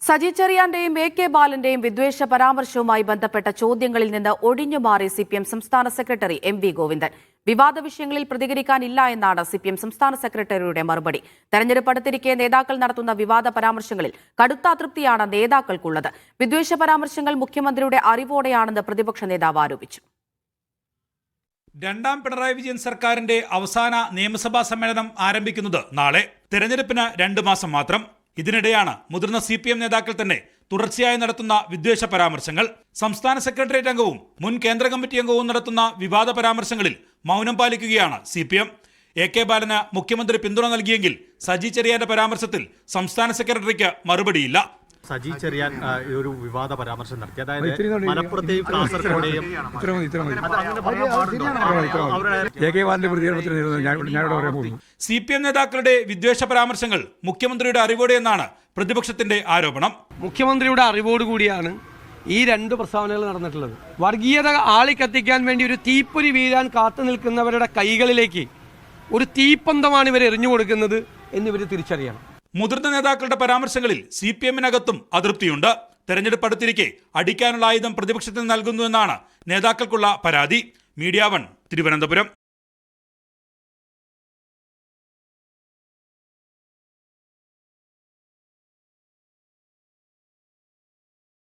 Saji ചെറിയാന്റെയും A K ബാലന്റെയും വിദ്വേഷ പരാമർശവുമായി ബന്ധപ്പെട്ട ചോദ്യങ്ങളിൽ നിന്ന് ഒഴിഞ്ഞുമാറി സിപിഎം സംസ്ഥാന സെക്രട്ടറി എം വി ഗോവിന്ദൻ. വിവാദ വിഷയങ്ങളിൽ പ്രതികരിക്കാനില്ല എന്നാണ് സിപിഎം സംസ്ഥാന സെക്രട്ടറിയുടെ മറുപടി. തെരഞ്ഞെടുപ്പ് അടുത്തിരിക്കെ നേതാക്കൾ നടത്തുന്ന വിവാദ പരാമർശങ്ങളിൽ കടുത്ത അതൃപ്തിയാണ് നേതാക്കൾക്കുള്ളത്. വിദ്വേഷ പരാമർശങ്ങൾ മുഖ്യമന്ത്രിയുടെ അറിവോടെയാണെന്ന് പ്രതിപക്ഷ നേതാവ് ആരോപിച്ചു. രണ്ടാം പിണറായി വിജയൻ സർക്കാരിന്റെ അവസാന നിയമസഭാ സമ്മേളനം ആരംഭിക്കുന്നത് നാളെ. തെരഞ്ഞെടുപ്പിന് 2 മാസം മാത്രം. ഇതിനിടെയാണ് മുതിർന്ന സിപിഎം നേതാക്കൾ തന്നെ തുടർച്ചയായി നടത്തുന്ന വിദ്വേഷ പരാമർശങ്ങൾ. സംസ്ഥാന സെക്രട്ടേറിയറ്റ് അംഗവും മുൻ കേന്ദ്ര കമ്മിറ്റി അംഗവും നടത്തുന്ന വിവാദ പരാമർശങ്ങളിൽ മൗനം പാലിക്കുകയാണ് സിപിഎം. എ കെ ബാലന് മുഖ്യമന്ത്രി പിന്തുണ നൽകിയെങ്കിൽ സജി ചെറിയാന്റെ പരാമർശത്തിൽ സംസ്ഥാന സെക്രട്ടറിക്ക് മറുപടിയില്ല. സജി ചെറിയാൻ ഒരു വിവാദ പരാമർശം നടത്തി, അതായത് മലപ്പുറത്തെയും കാസർഗോഡെയും സിപിഎം നേതാക്കളുടെ വിദ്വേഷ പരാമർശങ്ങൾ മുഖ്യമന്ത്രിയുടെ അറിവോടെയെന്നാണ് പ്രതിപക്ഷത്തിന്റെ ആരോപണം. മുഖ്യമന്ത്രിയുടെ അറിവോടുകൂടിയാണ് ഈ 2 പ്രസ്താവനകൾ നടന്നിട്ടുള്ളത്. വർഗീയത ആളിക്കത്തിക്കാൻ വേണ്ടി ഒരു തീപ്പൊരി വീഴാൻ കാത്തു നിൽക്കുന്നവരുടെ കൈകളിലേക്ക് ഒരു തീപ്പന്തമാണ് ഇവർ എറിഞ്ഞു കൊടുക്കുന്നത് എന്നിവർ തിരിച്ചറിയണം. മുതിർന്ന നേതാക്കളുടെ പരാമർശങ്ങളിൽ സിപിഎമ്മിനകത്തും അതൃപ്തിയുണ്ട്. തെരഞ്ഞെടുപ്പ് അടുത്തിരിക്കെ അടിക്കാനുള്ള ആയുധം പ്രതിപക്ഷത്തിന് നൽകുന്നുവെന്നാണ് നേതാക്കൾക്കുള്ള പരാതി. മീഡിയ 1 തിരുവനന്തപുരം.